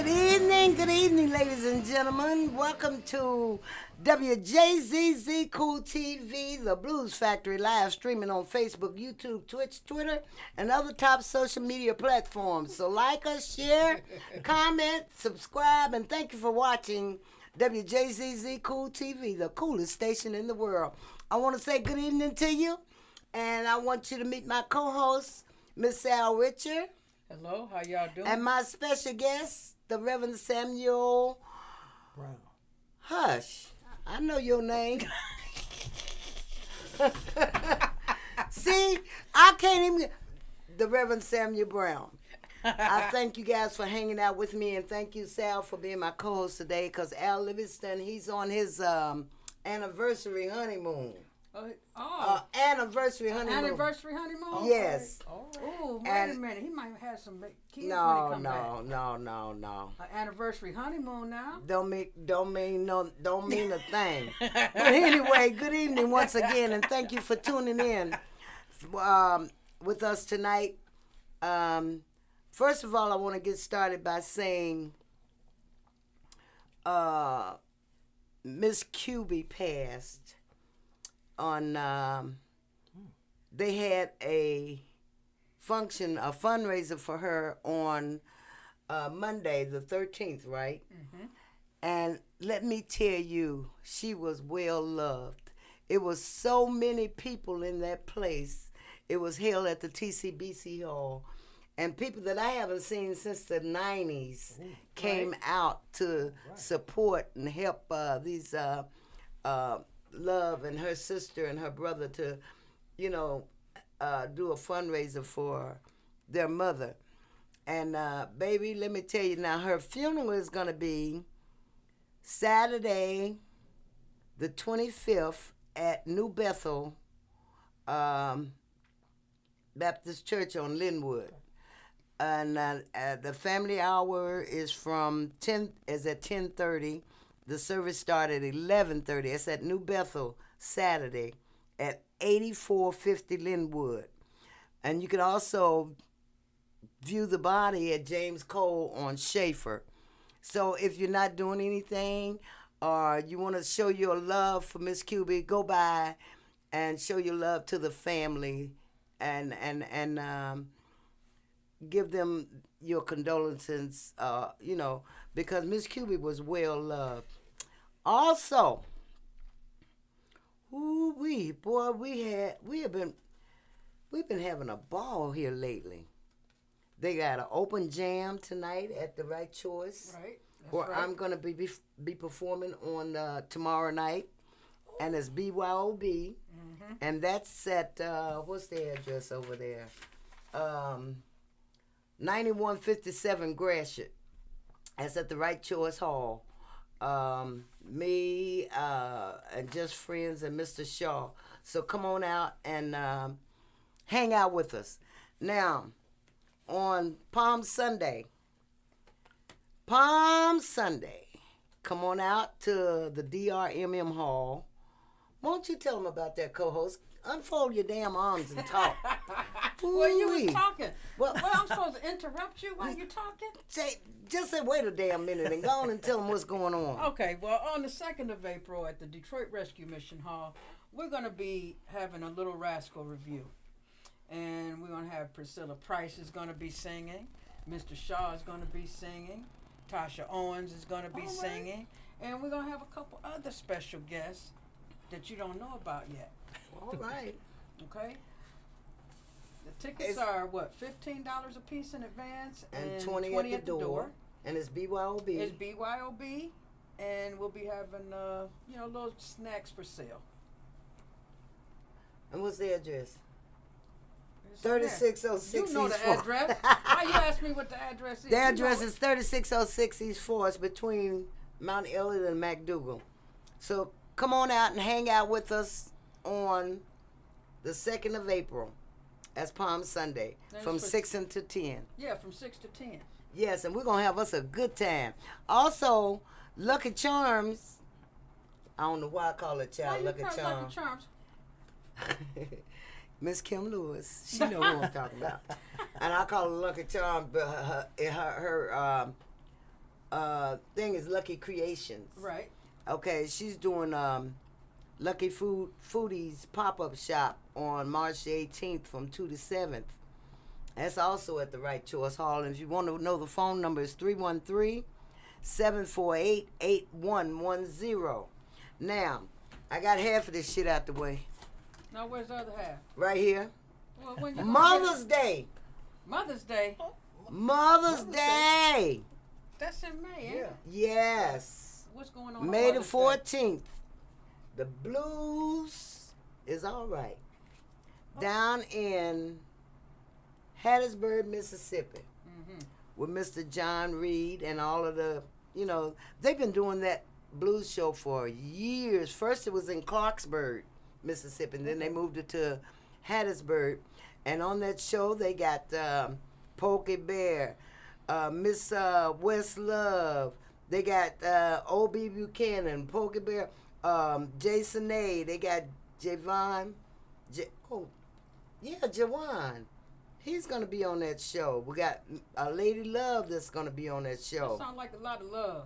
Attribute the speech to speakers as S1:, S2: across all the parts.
S1: Good evening, ladies and gentlemen. Welcome to WJZZ Cool TV, the Blues Factory, live streaming on Facebook, YouTube, Twitch, Twitter, and other top social media platforms. So like us, share, comment, subscribe, and thank you for watching WJZZ Cool TV, the coolest station in the world. I want to say good evening to you, and I want you to meet my co-host, Miss Sal Richard.
S2: Hello, how y'all doing?
S1: And my special guest, the Reverend Samuel
S3: Brown.
S1: Hush. I know your name. See, I can't even. The Reverend Samuel Brown. I thank you guys for hanging out with me, and thank you, Sal, for being my co-host today. Because Al Livingston, he's on his anniversary honeymoon. Anniversary honeymoon.
S2: Anniversary honeymoon?
S1: Yes.
S2: Oh, wait a minute. He might have some kids when he
S1: No.
S2: come back.
S1: No.
S2: An anniversary honeymoon now?
S1: Don't mean a thing. But anyway, good evening once again, and thank you for tuning in with us tonight. First of all, I want to get started by saying Miss QB passed on. They had a fundraiser for her on Monday, the 13th, right? Mm-hmm. And let me tell you, she was well loved. It was so many people in that place. It was held at the TCBC Hall. And people that I haven't seen since the 90s came out to support and help these Love and her sister and her brother to, do a fundraiser for their mother. And, baby, let me tell you now, her funeral is going to be Saturday, the 25th at New Bethel Baptist Church on Linwood. And the family hour is at 10:30. The service started at 11:30. It's at New Bethel Saturday at 8450 Linwood. And you can also view the body at James Cole on Schaefer. So if you're not doing anything or you want to show your love for Miss QB, go by and show your love to the family and give them your condolences, because Miss QB was well loved. Also, we've been having a ball here lately. They got an open jam tonight at the Right Choice,
S2: Right.
S1: where I'm gonna be performing on tomorrow night, and it's BYOB, and that's at what's the address over there? 9157 Gratiot. That's at the Right Choice Hall. Me and Just Friends and Mr. Shaw. So come on out and hang out with us. Now, on Palm Sunday, come on out to the DRMM Hall. Won't you tell them about that, co-host? Unfold your damn arms and talk.
S2: Well, you was talking.
S1: Well,
S2: I'm supposed to interrupt you while you're talking?
S1: Just say wait a damn minute and go on and tell them what's going on.
S2: Okay, well, on the 2nd of April at the Detroit Rescue Mission Hall, we're going to be having a Little Rascal review. And we're going to have Priscilla Price is going to be singing. Mr. Shaw is going to be singing. Tasha Owens is going to be singing. And we're going to have a couple other special guests that you don't know about yet.
S1: All right.
S2: Okay? The tickets are, $15 a piece in advance
S1: and 20 at the door. And it's BYOB.
S2: It's BYOB, and we'll be having, little snacks for sale.
S1: And what's the address? 3606
S2: You know
S1: East
S2: the address. Why you ask me what the address is?
S1: The address is 3606 East Forest between Mount Elliott and MacDougal. So come on out and hang out with us on the 2nd of April. That's Palm Sunday from 6 until 10.
S2: Yeah, from 6 to 10.
S1: Yes, and we're going to have us a good time. Also, Lucky Charms. I don't know why I call it child Lucky Charms.
S2: Lucky Charms?
S1: Miss Kim Lewis. She know who I'm talking about. And I call her Lucky Charm, but her thing is Lucky Creations.
S2: Right.
S1: Okay, she's doing Lucky Foodies pop-up shop on March the 18th from 2 to 7th. That's also at the Right Choice Hall. And if you want to know the phone number, is 313-748-8110. Now, I got half of this shit out the way.
S2: Now, where's the other half?
S1: Right here.
S2: Well, when you gonna
S1: Mother's
S2: get
S1: Day.
S2: it? Mother's Day.
S1: Mother's Day.
S2: That's in May, ain't it?
S1: Yes.
S2: What's going on?
S1: May the
S2: Mother's Day?
S1: 14th. The blues is all right. Down in Hattiesburg, Mississippi, with Mr. John Reed and all of the, they've been doing that blues show for years. First it was in Clarksburg, Mississippi, and then they moved it to Hattiesburg. And on that show they got Pokey Bear, Miss Westlove. They got O.B. Buchanan, Pokey Bear, Jason A. They got Javon. Jawan. He's going to be on that show. We got Lady Love that's going to be on that show.
S2: That sounds like a lot of love.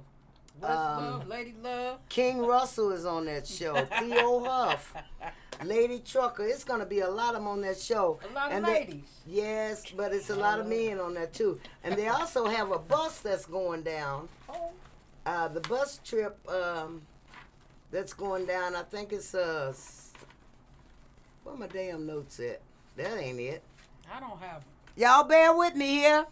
S2: West Love, Lady Love.
S1: King Russell is on that show. Theo Huff. Lady Trucker. It's going to be a lot of them on that show.
S2: A lot of
S1: And
S2: ladies.
S1: Yes, but it's a lot of men on that too. And they also have a bus that's going down. The bus trip that's going down, I think it's where my damn notes at? That ain't it.
S2: I don't have them.
S1: Y'all bear with me here,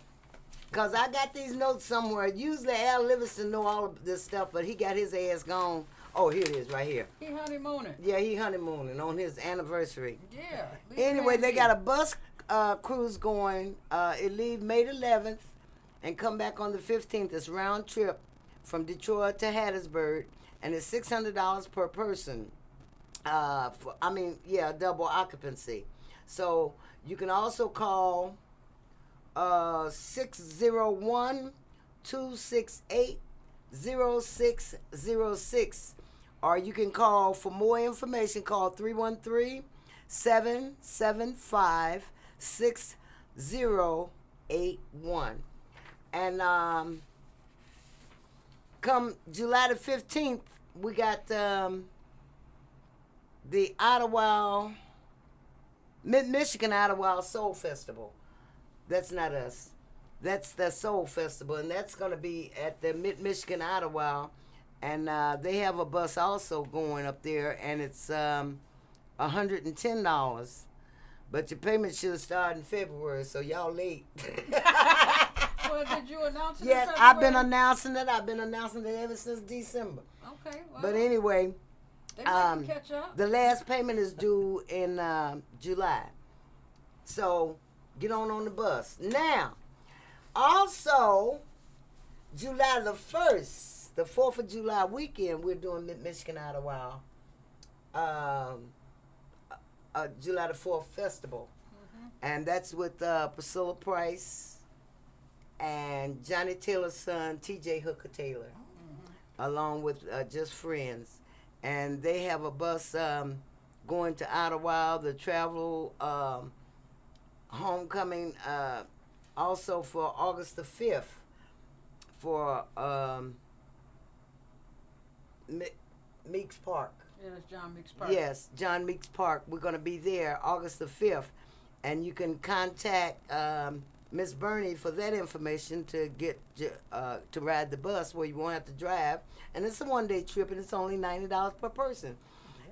S1: cause I got these notes somewhere. Usually Al Livingston know all of this stuff, but he got his ass gone. Oh, here it is, right here.
S2: He honeymooning.
S1: Yeah, he honeymooning on his anniversary.
S2: Yeah.
S1: Anyway, they got a bus cruise going. It leave May the 11th and come back on the 15th. It's round trip from Detroit to Hattiesburg, and it's $600 per person. Double occupancy. So you can also call 601-268-0606, or you can call for more information. Call 313-775-6081. And come July the 15th, we got the Idlewild, Mid-Michigan Idlewild Soul Festival. That's not us. That's the Soul Festival, and that's going to be at the Mid-Michigan Idlewild. And they have a bus also going up there, and it's $110. But your payment should start in February, so y'all late.
S2: Well, did you announce it?
S1: Yes, I've been announcing it. I've been announcing it ever since December.
S2: Okay, well.
S1: But anyway,
S2: They might catch up.
S1: the last payment is due in July. So get on the bus. Now, also, July the 1st, the 4th of July weekend, we're doing Mid-Michigan Idlewild. July the 4th Festival. And that's with Priscilla Price and Johnny Taylor's son, T.J. Hooker Taylor, along with Just Friends. And they have a bus going to Idlewild, the travel homecoming, also for August the 5th for Meeks Park.
S2: Yeah, that's John Meeks Park.
S1: Yes, John Meeks Park. We're going to be there August the 5th. And you can contact Miss Bernie for that information to get to ride the bus where you won't have to drive. And it's a one-day trip, and it's only $90 per person.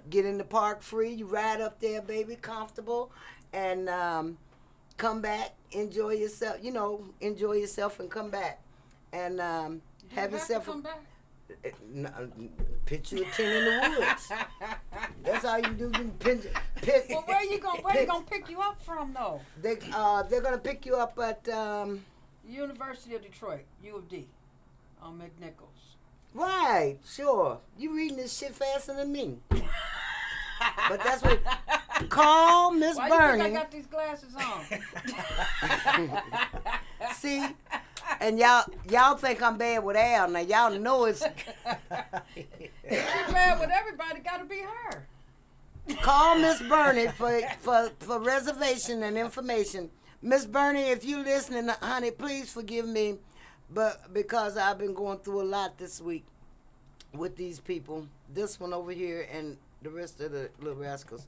S1: Get in the park free. You ride up there, baby, comfortable, and come back, enjoy yourself. Enjoy yourself and come back. And have yourself
S2: to come back?
S1: Picture a tent in the woods. That's all you do. You
S2: Well, where you gonna pick you up from though?
S1: They're gonna pick you up at
S2: University of Detroit, U of D, on McNichols.
S1: Right, sure. You reading this shit faster than me. But that's what. Call Miss
S2: Why
S1: Bernie.
S2: you think I got these glasses on?
S1: See, and y'all think I'm bad with Al. Now y'all know it's.
S2: She's bad with everybody. Got to be her.
S1: Call Miss Bernie for reservation and information. Miss Bernie, if you listening, honey, please forgive me. But because I've been going through a lot this week with these people, this one over here and the rest of the little rascals.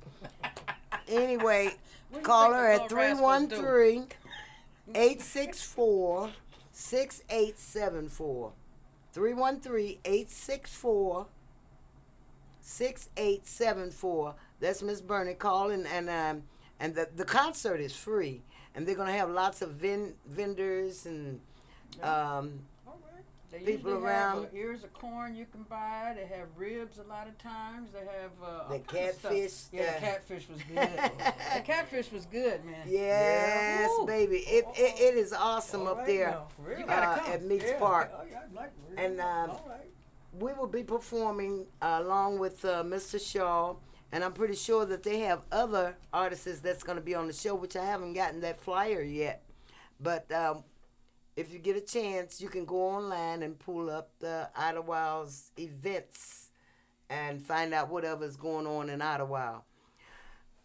S1: Anyway,
S2: What do you
S1: call
S2: think
S1: her
S2: the
S1: at
S2: little rascals do?
S1: 313-864-6874. 313-864-6874. That's Miss Bernie calling, and the concert is free, and they're gonna have lots of vendors and
S2: All right. They
S1: people
S2: usually
S1: around.
S2: have ears of corn you can buy. They have ribs a lot of times. They have all
S1: The
S2: kinds of stuff.
S1: catfish,
S2: Yeah, the catfish was good. The catfish was good, man.
S1: Yes,
S2: Woo.
S1: baby. It is awesome
S3: All
S1: up
S3: right
S1: there
S3: now. Really?
S2: You gotta come.
S1: at Meeks
S3: Yeah.
S1: Park.
S3: Oh, yeah, I'd like really.
S1: And,
S3: all right.
S1: We will be performing along with Mr. Shaw, and I'm pretty sure that they have other artists that's going to be on the show, which I haven't gotten that flyer yet. But if you get a chance, you can go online and pull up the Idlewild events and find out whatever's going on in Idlewild.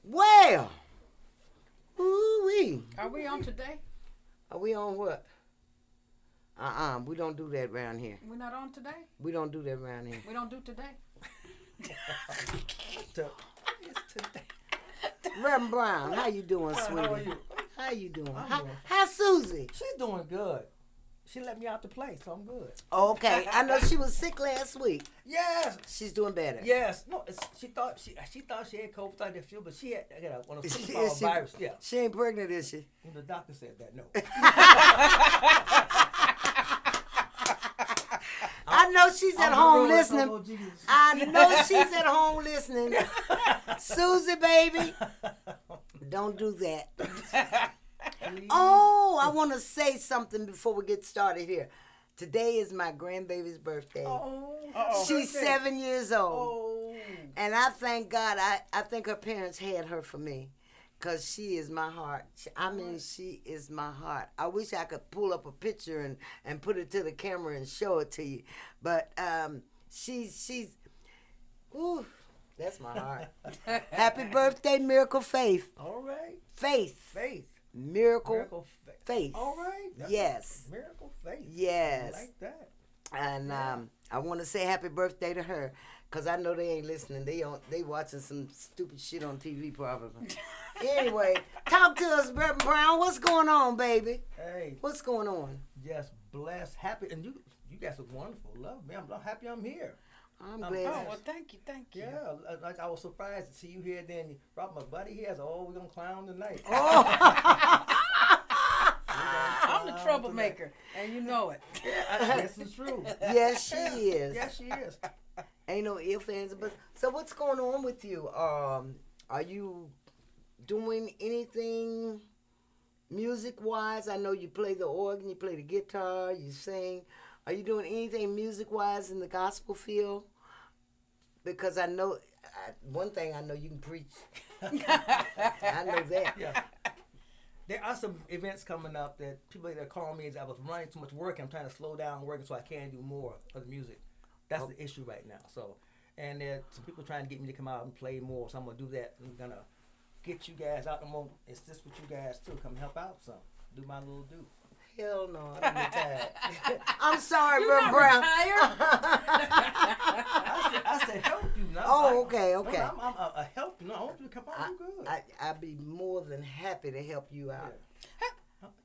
S1: Well, ooh-wee.
S2: Are we on today?
S1: Are we on what? We don't do that around here.
S2: We're not on today?
S1: We don't do that around here.
S2: We don't do today?
S3: So, it's today.
S1: Reverend Brown, how you doing,
S3: Well,
S1: sweetie?
S3: how are you?
S1: How you doing?
S3: I'm
S1: How,
S3: doing-
S1: how's Susie?
S3: She's doing good. She let me out to play, so I'm good.
S1: Okay, I know she was sick last week.
S3: Yes.
S1: She's doing better.
S3: Yes. No, she thought she had COVID, thought that flu, but she had one of those
S1: Is
S3: called
S1: she-
S3: virus. Yeah.
S1: She ain't pregnant, is she?
S3: And the doctor said that no.
S1: I know she's at
S3: I'm
S1: home
S3: ruling,
S1: listening.
S3: oh, Jesus.
S1: I know she's at home listening. Susie, baby, don't do that.
S3: Please.
S1: Oh, I want to say something before we get started here. Today is my grandbaby's birthday.
S3: Oh.
S1: She's
S3: birthday.
S1: 7 years old.
S3: Oh.
S1: And I thank God, I think her parents had her for me. Because she is my heart. I mean, she is my heart. I wish I could pull up a picture and put it to the camera and show it to you. But she's, ooh, that's my heart. Happy birthday, Miracle Faith.
S3: All right.
S1: Faith.
S3: Faith.
S1: Miracle
S3: faith.
S1: Faith.
S3: All right. That's
S1: Yes.
S3: Miracle faith.
S1: Yes.
S3: I like that.
S1: And I want to say happy birthday to her. Because I know they ain't listening. They watching some stupid shit on TV probably. Anyway, talk to us, Reverend Brown. What's going on, baby?
S3: Hey,
S1: What's going on?
S3: just blessed, happy, and you guys are wonderful. Love me. I'm happy I'm here.
S1: I'm
S3: Oh,
S1: glad.
S2: Oh, well, thank you.
S3: Yeah, like I was surprised to see you here. Then you brought my buddy here. I said, "Oh, we're gonna clown tonight."
S1: Oh.
S2: I'm the troublemaker, and you know it.
S3: Yeah, this is true.
S1: Yes, she is.
S3: Yes, she is.
S1: Ain't no ifs, ands, but so what's going on with you? Are you doing anything music-wise? I know you play the organ, you play the guitar, you sing. Are you doing anything music-wise in the gospel field? Because I know, one thing I know, you can preach. I know that.
S3: Yeah. There are some events coming up that people that are calling me. I was running too much work. I'm trying to slow down working so I can do more of the music. That's the issue right now. So, and there's some people trying to get me to come out and play more. So I'm gonna do that. I'm gonna get you guys out. I'm gonna assist with you guys too. Come help out some. Do my little do.
S1: Hell no, I'm retired. I'm sorry,
S2: You're
S1: Reverend
S2: not
S1: Brown.
S3: I said help you. Not
S1: Oh,
S3: like-
S1: okay, okay.
S3: I'm a help you. No, I want you to come out. You good.
S1: I'd be more than happy to help you out.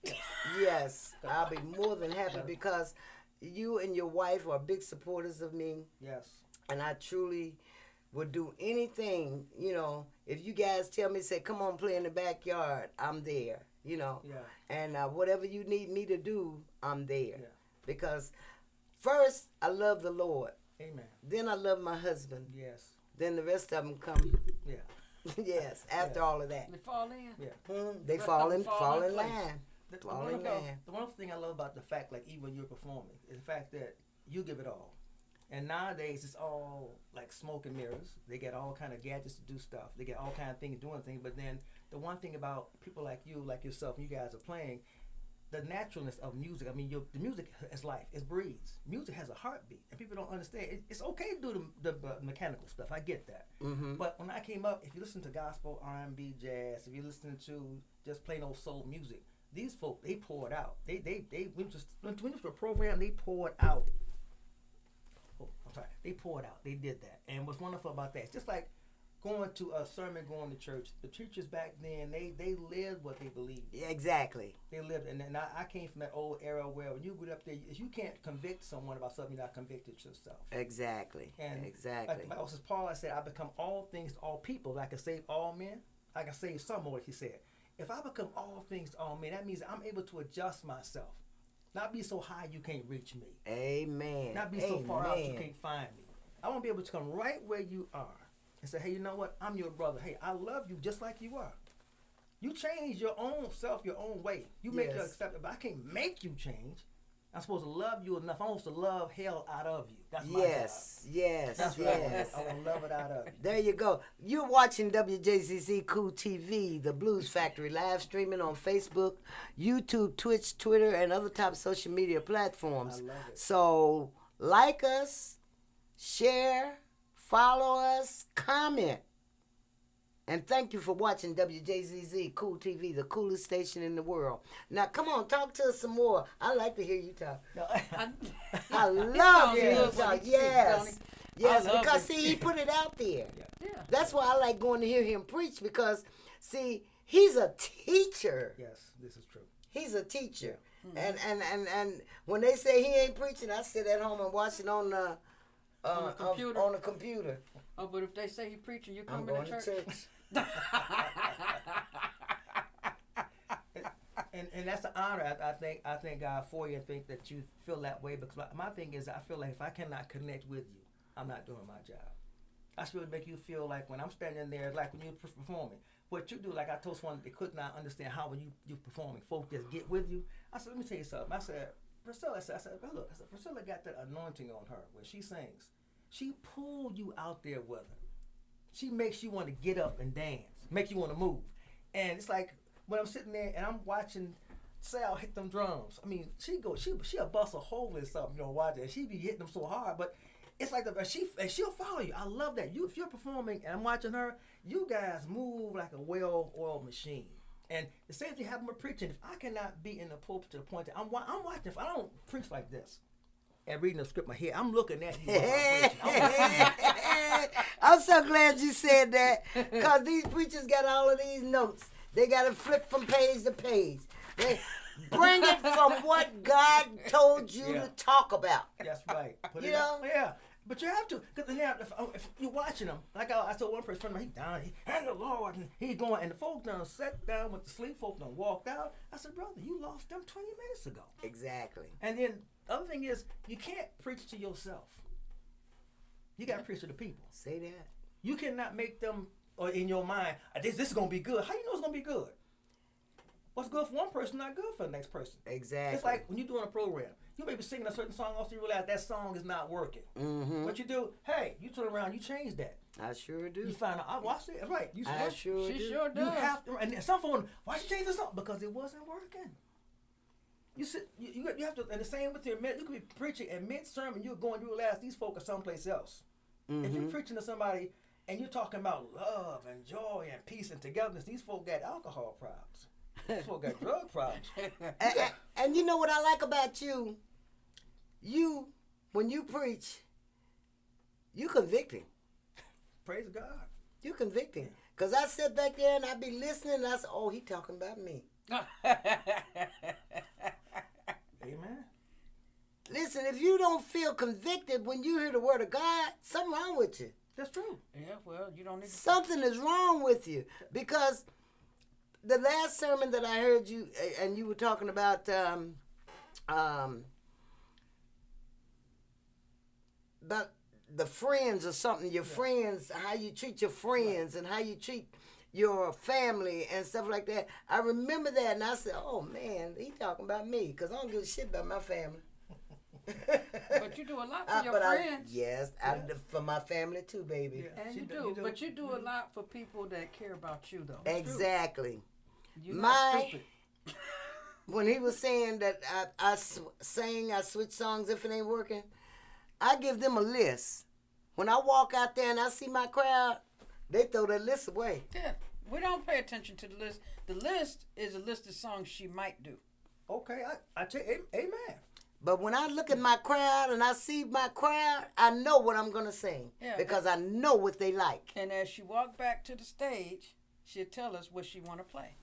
S3: Yeah.
S1: Yes, I'll be more than happy because you and your wife are big supporters of me,
S3: Yes.
S1: and I truly would do anything, if you guys tell me, say, come on, play in the backyard, I'm there,
S3: Yeah.
S1: and whatever you need me to do, I'm there.
S3: Yeah.
S1: Because first, I love the Lord.
S3: Amen.
S1: Then I love my husband.
S3: Yes.
S1: Then the rest of them come,
S3: Yeah.
S1: yes, after all of that.
S2: They fall in.
S3: Yeah.
S1: They
S2: Let
S1: fall
S2: them
S1: in,
S2: fall
S1: fall
S2: in
S1: in
S2: place.
S1: line.
S3: The
S1: Fall in
S3: wonderful,
S1: line.
S3: the wonderful thing I love about the fact, like even when you're performing, is the fact that you give it all. And nowadays it's all like smoke and mirrors. They get all kind of gadgets to do stuff. They get all kind of things doing things. But then the one thing about people like you, like yourself, you guys are playing, the naturalness of music. I mean, the music is life. It breathes. Music has a heartbeat, and people don't understand. It's okay to do the mechanical stuff. I get that.
S1: Mm-hmm.
S3: But when I came up, if you listen to gospel, R&B, jazz, if you're listening to just plain old soul music, these folk, they poured out. They went to a program. They poured out. Oh, I'm sorry. They poured out. They did that. And what's wonderful about that, it's just like going to a sermon, going to church. The teachers back then, they lived what they believed.
S1: Yeah, exactly.
S3: They lived, and then I came from that old era where when you get up there, if you can't convict someone about something, you're not convicted yourself.
S1: Exactly.
S3: And
S1: exactly.
S3: like Bible says, Paul, I said, I become all things to all people. I can save all men. I can save some more, he said. If I become all things to all men, that means I'm able to adjust myself. Not be so high you can't reach me.
S1: Amen.
S3: Not be so far out you can't find me. I want to be able to come right where you are and say, hey, you know what? I'm your brother. Hey, I love you just like you are. You change your own self your own way. You make
S1: Yes.
S3: your acceptable. But I can't make you change. I'm supposed to love you enough. I'm supposed to love hell out of you. That's my
S1: Yes, yes,
S3: job. That's what
S1: yes.
S3: I want to love it out of you.
S1: There you go. You're watching WJZZ Cool TV, the Blues Factory, live streaming on Facebook, YouTube, Twitch, Twitter, and other top social media platforms.
S3: I love it.
S1: So like us, share, follow us, comment. And thank you for watching WJZZ Cool TV, the coolest station in the world. Now, come on, talk to us some more. I like to hear you talk.
S3: No,
S1: I love
S2: sounds
S1: hearing you
S2: good when
S1: talk.
S2: he speaks,
S1: Yes.
S2: don't he?
S1: Yes,
S2: I love
S1: because
S2: it.
S1: see, he put it out there.
S2: Yeah.
S1: That's why I like going to hear him preach because, see, he's a teacher.
S3: yes, this is true.
S1: He's a teacher. And when they say he ain't preaching, I sit at home and watch it on the
S2: computer.
S1: on the computer.
S2: Oh, but if they say he preaching, you
S1: I'm
S2: come
S1: going
S2: to
S1: to
S2: church.
S1: church.
S3: And that's an honor. I thank God for you and think that you feel that way because my thing is I feel like if I cannot connect with you, I'm not doing my job. I should make you feel like when I'm standing there, like when you're performing, what you do, like I told someone they could not understand how when you performing, folks just get with you. I said, let me tell you something. I said, Priscilla, I said, look, I said, Priscilla got that anointing on her when she sings. She pulled you out there with her. She makes you want to get up and dance, make you want to move. And it's like when I'm sitting there and I'm watching Sal hit them drums. I mean, she'll bust a hole in something, you know, watch it. She be hitting them so hard, but it's like she'll follow you. I love that. If you're performing and I'm watching her, you guys move like a well-oiled machine. And the same thing happened with preaching. If I cannot be in the pulpit to the point that I'm watching, if I don't preach like this and reading the script in my head, I'm looking at you. While I'm preaching.
S1: I'm so glad you said that because these preachers got all of these notes. They got to flip from page to page. They bring it from what God told you
S3: Yeah.
S1: to talk about.
S3: That's right. Put
S1: You
S3: it up.
S1: know?
S3: Yeah. But you have to, because if you're watching them, like I told one person, he down, and the Lord, and he's going, and the folk done sat down with the sleep, folk done walked out. I said, brother, you lost them 20 minutes ago.
S1: Exactly.
S3: And then the other thing is, you can't preach to yourself. You got to preach to the people.
S1: Say that.
S3: You cannot make them, or in your mind, this is going to be good. How you know it's going to be good? What's good for one person, not good for the next person.
S1: Exactly.
S3: It's like when you're doing a program. You may be singing a certain song, also you realize that song is not working.
S1: Mm-hmm.
S3: What you do, hey, you turn around, you change that.
S1: I sure do.
S3: You find out, I watched it, right. You
S1: I sure
S2: She
S1: do.
S2: sure
S3: You
S2: does.
S3: have to, and some phone, why you change this song? Because it wasn't working. You have to, and the same with your mid, you could be preaching and mid-sermon, you're going, you realize these folk are someplace else. If you're preaching to somebody and you're talking about love and joy and peace and togetherness, these folk got alcohol problems. These folk got drug problems.
S1: And you know what I like about you? You, when you preach, you convicting.
S3: Praise God.
S1: You convicting. Because I sit back there and I be listening and I say, oh, he talking about me.
S3: Amen.
S1: Listen, if you don't feel convicted when you hear the word of God, something wrong with you.
S3: That's true.
S2: Yeah, well, you don't need to.
S1: Something is wrong with you. Because the last sermon that I heard you, and you were talking about the friends or something, your friends, how you treat your friends and how you treat your family and stuff like that. I remember that and I said, oh man, he talking about me because I don't give a shit about my family.
S2: But you do a lot for your
S1: But
S2: friends.
S1: for my family too, baby.
S3: Yeah.
S2: And
S3: She
S2: you
S3: do-
S2: do,
S3: you do.
S2: but you do a lot for people that care about you, though. It's true.
S1: Exactly.
S2: You're not
S1: My-
S2: stupid.
S1: When he was saying that I switch songs if it ain't working, I give them a list. When I walk out there and I see my crowd, they throw that list away.
S2: Yeah. We don't pay attention to the list. The list is a list of songs she might do.
S3: Okay, I tell you, amen.
S1: But when I look at my crowd and I see my crowd, I know what I'm going to sing.
S2: Yeah.
S1: Because I know what they like.
S2: And as she walked back to the stage, she'll tell us what she want to play.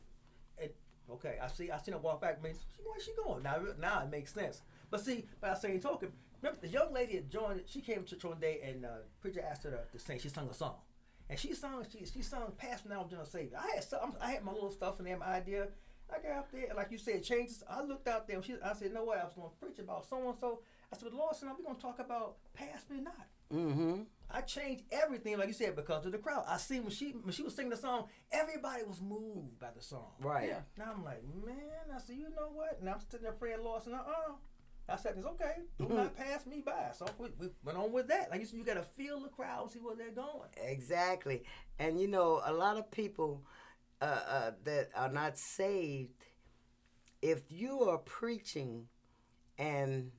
S3: Okay, I seen her walk back. Man, where's she going? Now it makes sense. But see, by the same token, remember the young lady that joined. She came to church one day and preacher asked her to sing. She sung a song, and she sung "Pass Me Now, I'm Gonna Save You." I had my little stuff in there, my idea. I got up there, and like you said, changes. I looked out there, and I said, "No way, I was going to preach about so and so." I said, "The Lord said, we're going to talk about pass me not."
S1: Mm-hmm.
S3: I changed everything, like you said, because of the crowd. I see when she was singing the song, everybody was moved by the song.
S1: Right.
S2: Yeah.
S3: Now I'm like, man, I said, you know what? And I'm sitting there praying, Lord, I said, I said, it's okay. Do not pass me by. So we went on with that. Like you said, you got to feel the crowd and see where they're going.
S1: Exactly. And, a lot of people that are not saved, if you are preaching and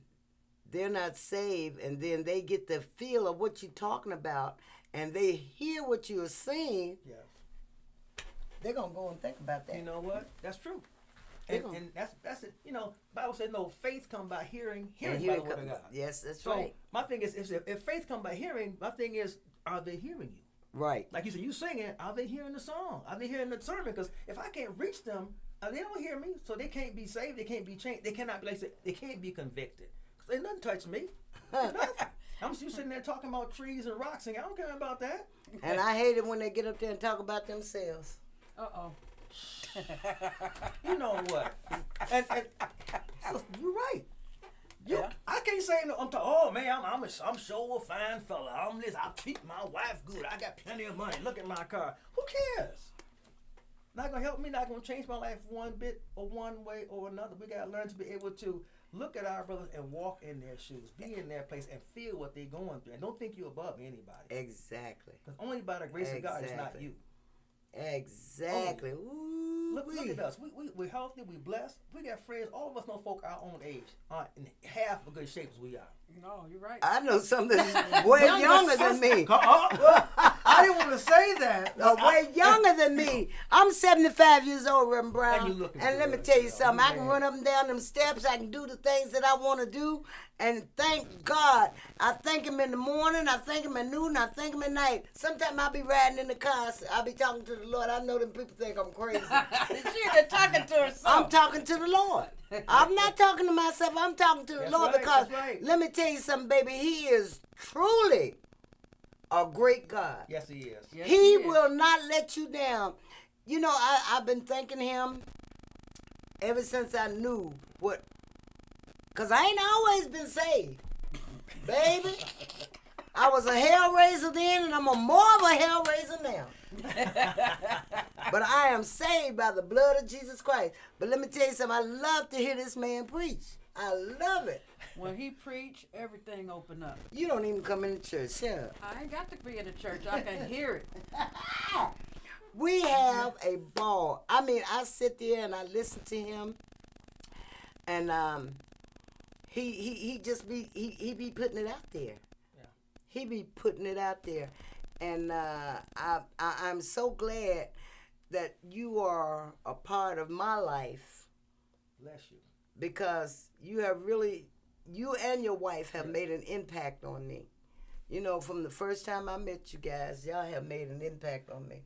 S1: they're not saved and then they get the feel of what you're talking about and they hear what you're saying,
S3: Yeah.
S1: they're going to go and think about that.
S3: You know what? That's true.
S1: Yeah.
S3: And that's it. Bible says, no, faith come by hearing
S1: And
S3: by
S1: here
S3: the
S1: it
S3: word of
S1: comes.
S3: God.
S1: Yes, that's
S3: So
S1: right.
S3: my thing is, if faith come by hearing, my thing is, are they hearing you?
S1: Right.
S3: Like you said, you singing, are they hearing the song? Are they hearing the sermon? Because if I can't reach them, they don't hear me, so they can't be saved, they can't be changed, they cannot be, like I said, they can't be convicted. Because they nothing touch me. Nothing. I'm just sitting there talking about trees and rocks, and I don't care about that.
S1: And I hate it when they get up there and talk about themselves.
S2: Uh-oh.
S3: You know what? And so you're right.
S2: Yeah.
S3: I can't say no. I'm talking. Oh man, I'm sure a fine fella. I'm this. I treat my wife good. I got plenty of money. Look at my car. Who cares? Not gonna help me. Not gonna change my life one bit or one way or another. We gotta learn to be able to look at our brothers and walk in their shoes, be in their place, and feel what they're going through. And don't think you're above anybody.
S1: Exactly.
S3: Because only by the grace of God, it's not
S1: Exactly.
S3: you.
S1: Exactly. Ooh,
S3: Look at us. We're healthy. We're blessed. We got friends. All of us know folk our own age aren't in half a good shape as we are.
S2: No, you're right.
S1: I know something that's way younger than me.
S3: I didn't want to say that.
S1: Way younger than me. I'm 75 years old, Reverend Brown.
S3: And you looking
S1: And let me
S3: good,
S1: tell you
S3: yo.
S1: something. I can
S3: Man.
S1: run up and down them steps. I can do the things that I want to do. And thank God. I thank him in the morning. I thank him at noon. I thank him at night. Sometimes I'll be riding in the car. I'll be talking to the Lord. I know them people think I'm crazy.
S2: She's talking to herself.
S1: I'm talking to the Lord. I'm not talking to myself. I'm talking to the
S3: That's
S1: Lord
S3: right,
S1: because
S3: that's right.
S1: let me tell you something, baby. He is truly a great God.
S3: Yes, he is.
S2: Yes,
S1: He
S2: is.
S1: will not let you down. I've been thanking him ever since I knew what. Because I ain't always been saved. Baby, I was a hell raiser then, and I'm more of a hell raiser now. But I am saved by the blood of Jesus Christ. But let me tell you something. I love to hear this man preach. I love it.
S2: When he preach, everything open up.
S1: You don't even come into church. Shut up.
S2: I ain't got to be in the church. I can hear it.
S1: We have a ball. I mean, I sit there and I listen to him, and he just be he be putting it out there.
S3: Yeah.
S1: He be putting it out there, and I'm so glad that you are a part of my life
S3: Bless you.
S1: because you and your wife have made an impact on me. From the first time I met you guys, y'all have made an impact on me.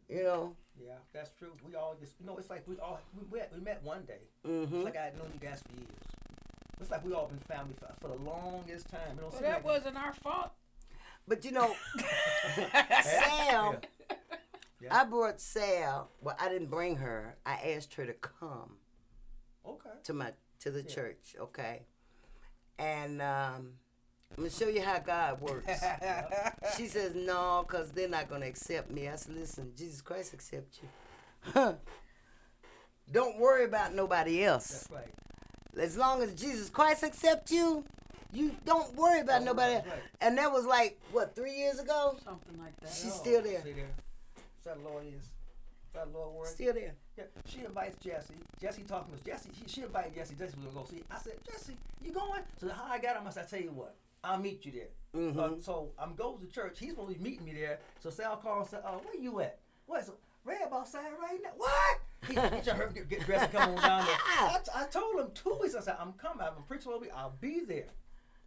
S3: Yeah, that's true. We all just, it's like we met one day.
S1: Mm-hmm.
S3: It's like I had known you guys for years. It's like we all been family for the longest time.
S2: Well, that wasn't our fault.
S1: But Sal,
S3: Yeah.
S1: I brought Sal. Well, I didn't bring her. I asked her to come
S3: Okay.
S1: to the church. Okay, and I'm gonna show you how God works. She says no, cause they're not gonna accept me. I said, listen, Jesus Christ accepts you. Don't worry about nobody else.
S3: That's right.
S1: As long as Jesus Christ accepts you, you don't worry about nobody else.
S3: Right.
S1: And that was like, what, 3 years ago?
S2: Something like that.
S1: She's still there.
S3: See there. That's how the Lord is. That's how the Lord works.
S1: Still there.
S3: Yeah, she invites Jesse. Jesse talking with Jesse. She invited Jesse. Jesse was gonna go see. I said, Jesse, you going? So how I got him, I said, I tell you what, I'll meet you there.
S1: Mhm.
S3: So I'm going to church. He's supposed to be meeting me there. So Sal called and said, where you at? What? So, Rab outside right now. What? He trying to hurry, get dressed and come on down there. I told him 2 weeks. I said, I'm coming. I'm preaching all week. I'll be there.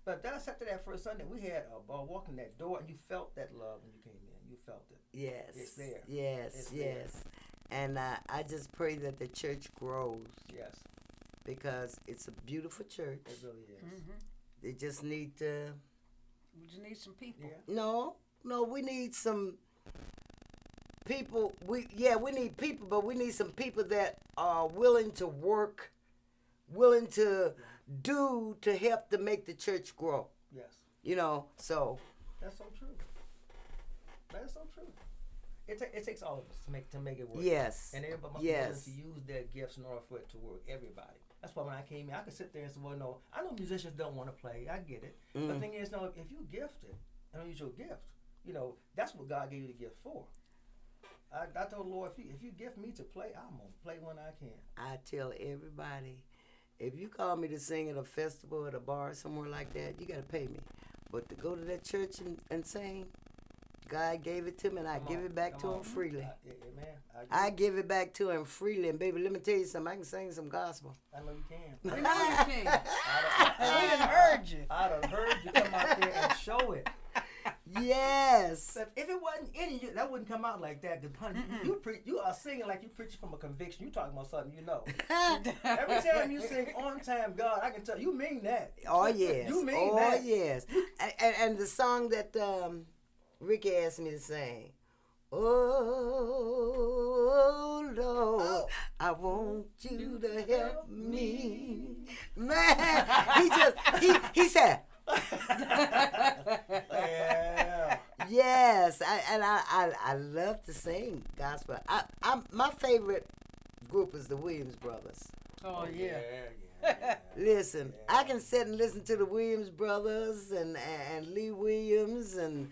S3: But that's after that first Sunday, we had a ball walking that door, and you felt that love when you came in. You felt it.
S1: Yes.
S3: It's there.
S1: Yes,
S3: It's
S1: yes. And I just pray that the church grows
S3: Yes,
S1: because it's a beautiful church.
S3: it really is.
S2: Mm-hmm.
S1: They just need to.
S2: We just need some people.
S3: Yeah.
S1: No, we need some people. We need people, but we need some people that are willing to work, willing to do to help to make the church grow.
S3: Yes.
S1: So
S3: That's so true. That is so true. It takes all of us to make it work.
S1: yes,
S3: And everybody must be willing to use their gifts in order for it to work. Everybody. That's why when I came in, I could sit there and say, well, no, I know musicians don't want to play. I get it. The thing is, no, if you gifted, don't use your gift. That's what God gave you the gift for. I told the Lord, if you gift me to play, I'm going to play when I can.
S1: I tell everybody, if you call me to sing at a festival at a bar somewhere like that, you got to pay me. But to go to that church and sing, God gave it to me, and I give it back to him freely.
S3: Amen.
S1: I give it back to him freely. And baby, let me tell you something. I can sing some gospel.
S3: I know you can.
S2: We know you can. We done heard you.
S3: I done heard you come out there and show it.
S1: Yes.
S3: But if it wasn't in you, that wouldn't come out like that. Cause honey, you are singing like you preaching from a conviction. You talking about something you know. Every time you sing "On Time, God," I can tell you mean that.
S1: Oh yes.
S3: You mean
S1: oh
S3: that.
S1: yes. And the song that Ricky asked me to sing. Oh Lord, I want you to help me. Man, he said.
S3: Yeah.
S1: Yes, I love to sing gospel. My favorite group is the Williams Brothers.
S2: Oh, yeah.
S1: Listen, I can sit and listen to the Williams Brothers and Lee Williams and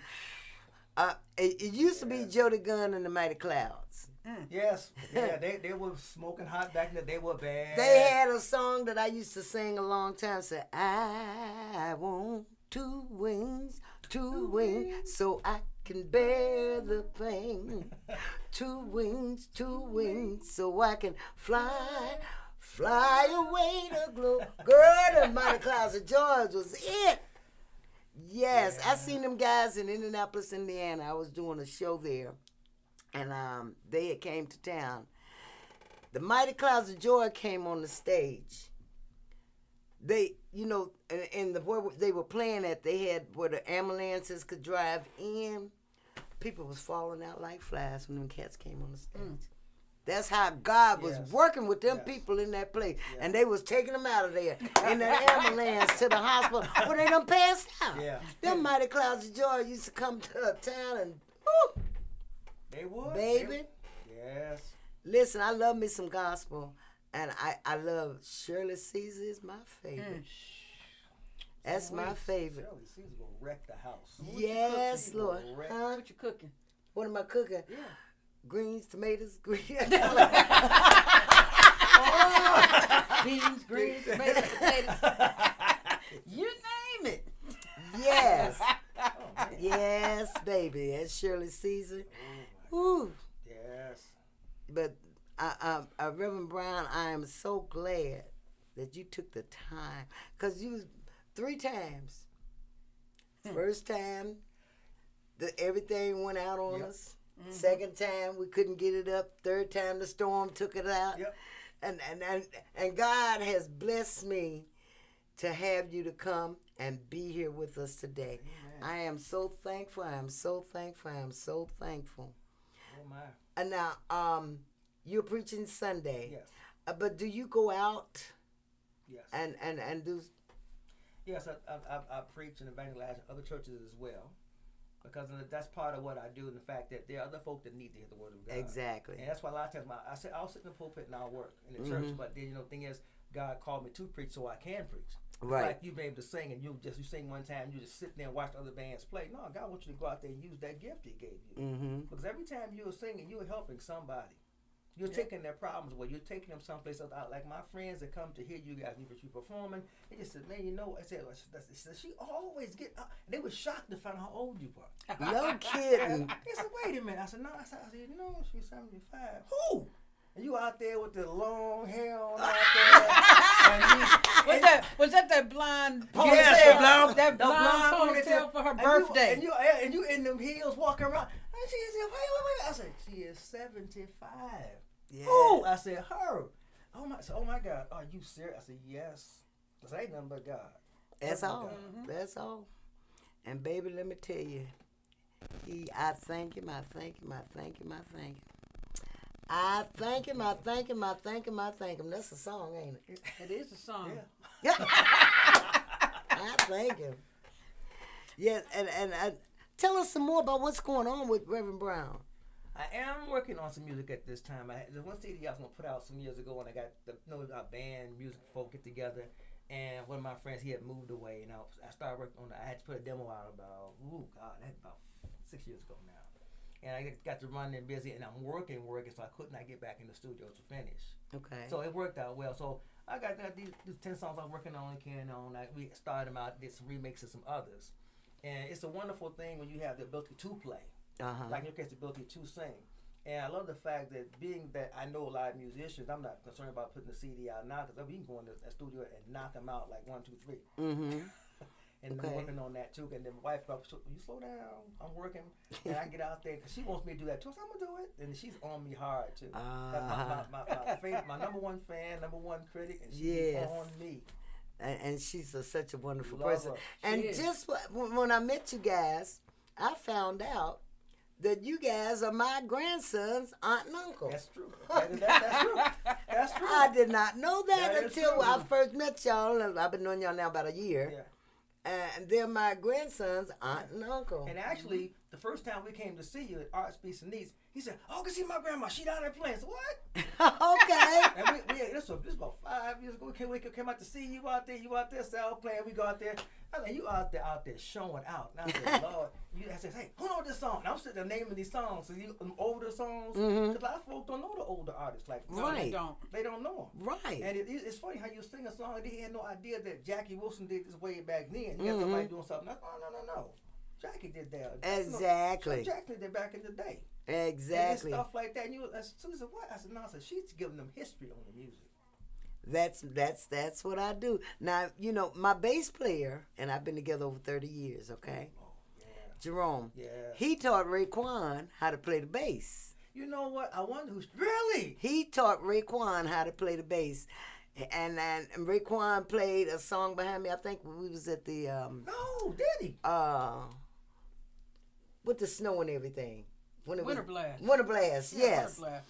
S1: it used to be Jody Gunn and the Mighty Clouds.
S3: Yes. Yeah, they were smoking hot back then. They were bad.
S1: They had a song that I used to sing a long time. Said, I want 2 wings, 2 wings, so I can bear the pain. 2 wings, 2 wings, so I can fly away to glory. Girl, the Mighty Clouds of George was it. Yes, I seen them guys in Indianapolis, Indiana. I was doing a show there. And they had came to town. The Mighty Clouds of Joy came on the stage. They, and where they were playing at, they had where the ambulances could drive in. People was falling out like flies when them cats came on the stage. That's how God was working with them people in that place. Yeah. And they was taking them out of there in that ambulance to the hospital where they done passed out.
S3: Yeah.
S1: Them Mighty Clouds of Joy used to come to town and, whoo,
S3: they would.
S1: baby.
S3: Yes.
S1: Listen, I love me some gospel, and I love Shirley Caesar is my favorite. That's my favorite.
S3: Shirley Caesar gonna wreck the house.
S1: Yes, Lord. Huh?
S2: What you cooking?
S1: What am I cooking?
S2: Yeah.
S1: Greens, tomatoes, green.
S2: Beans, greens, tomatoes, potatoes. You name it.
S1: Yes. Yes, baby. That's Shirley Caesar. Woo.
S3: Yes.
S1: But Reverend Brown, I am so glad that you took the time, because you 3 times. First time, everything went out on us. Mm-hmm. Second time, we couldn't get it up. Third time, the storm took it out.
S3: Yep.
S1: And God has blessed me to have you to come and be here with us today. Amen. I am so thankful. I am so thankful. I am so thankful.
S3: Oh my.
S1: And now, you're preaching Sunday.
S3: Yes.
S1: But do you go out?
S3: Yes.
S1: And do?
S3: Yes, I preach and evangelize in other churches as well, because that's part of what I do, and the fact that there are other folk that need to hear the word of God.
S1: Exactly.
S3: And that's why a lot of times I'll sit in the pulpit and I'll work in the church, but then the thing is, God called me to preach so I can preach.
S1: Right.
S3: Like you've been able to sing and you sing one time, you just sit there and watch other bands play. No, God wants you to go out there and use that gift He gave you.
S1: Mm-hmm.
S3: Because every time you're singing, you're helping somebody. You're taking their problems away. You're taking them someplace else out. Like my friends that come to hear you guys, you performing, they just said, man, you know, I said, she always get up. And they were shocked to find out how old you were.
S1: No kidding.
S3: They said, wait a minute. I said, no. I said, you know, she's 75. Who? And you out there with the long hair on out there.
S2: Was that blonde ponytail?
S3: Yes,
S2: that blonde ponytail for her birthday.
S3: And you in them heels walking around. And she said, wait. I said, she is 75.
S1: Yeah.
S3: Who? I said, her. Oh my God. Are you serious? I said, yes. Because ain't nothing but God.
S1: That's
S3: Nothing
S1: all.
S3: but God.
S1: That's all. And baby, let me tell you, I thank him. I thank him. I thank him. I thank him. I thank him. I thank him. I thank him. I thank him. That's a song, ain't it?
S2: It is a song.
S3: Yeah.
S1: I thank him. Yes, and tell us some more about what's going on with Reverend Brown.
S3: I am working on some music at this time. There's one CD I was gonna put out some years ago, and I got our band music folk get together. And one of my friends, he had moved away, and I started working on it. I had to put a demo out about that's about 6 years ago now. And I got to run and busy, and I'm working, so I could not get back in the studio to finish.
S1: Okay.
S3: So it worked out well. So I got these 10 songs I'm working on and carrying on. We started them out, did some remixes, some others. And it's a wonderful thing when you have the ability to play. Like in your case, the ability to sing. And I love the fact that being that I know a lot of musicians, I'm not concerned about putting the CD out now because we can go in the studio and knock them out like 1, 2, 3.
S1: Mm-hmm.
S3: And I'm working on that too. And then my wife goes, you slow down. I'm working. And I get out there because she wants me to do that too. So I'm going to do it. And she's on me hard too. That's my number one fan, number one critic. And she's on me.
S1: And she's such a wonderful
S3: Love
S1: person.
S3: her.
S1: And just when I met you guys, I found out that you guys are my grandson's aunt and uncle.
S3: That's true. That's true. That's true.
S1: I did not know that
S3: That is
S1: until
S3: true.
S1: I first met y'all. And I've been knowing y'all now about a year.
S3: Yeah.
S1: And they're my grandson's aunt and uncle.
S3: And actually, the first time we came to see you at Arts, Peace, and Needs, he said, I can see my grandma. She down there playing. So what?
S1: Okay.
S3: And this was about 5 years ago. We came out to see you out there. You out there, Sal playing. We go out there. I said, you out there showing out. And I said, Lord, I said, hey, who know this song? And I'm sitting there naming these songs. So you older songs. Because a lot of folks don't know the older artists. Like,
S1: Right.
S3: They don't know them.
S1: Right.
S3: And it's funny how you sing a song and they had no idea that Jackie Wilson did this way back then. You got somebody doing something. No. Jackie did that.
S1: Exactly.
S3: Jackie did back in the day.
S1: Exactly.
S3: And stuff like that. And you, as soon as what? I said, no. I said, she's giving them history on the music.
S1: That's what I do. Now, you know, my bass player, and I've been together over 30 years, okay?
S3: Oh, yeah.
S1: Jerome.
S3: Yeah.
S1: He taught Raekwon how to play the bass.
S3: You know what? I wonder who's really.
S1: He taught Raekwon how to play the bass. And Raekwon played a song behind me. I think we was at the
S3: No, did he?
S1: with the snow and everything.
S2: Winter Blast.
S1: Winter Blast, yes.
S2: Winter Blast.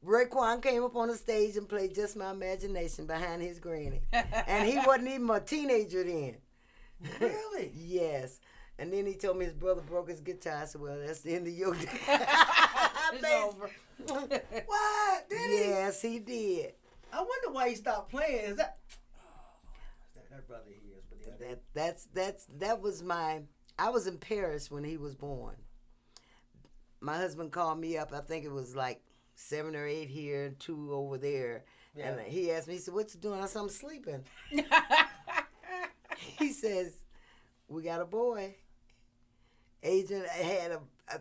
S1: Raekwon came up on the stage and played Just My Imagination behind his granny. And he wasn't even a teenager then.
S3: Really?
S1: Yes. And then he told me his brother broke his guitar. I said, well, that's the end of your day.
S2: It's over.
S3: What? Did he?
S1: Yes, he did.
S3: I wonder why he stopped playing. Is that? Oh, that brother he is. But
S1: That was I was in Paris when he was born. My husband called me up. I think it was like 7 or 8 here and 2 over there.
S3: Yeah.
S1: And he asked me, he said, what you doing? I said, I'm sleeping. He says, we got a boy. Agent had I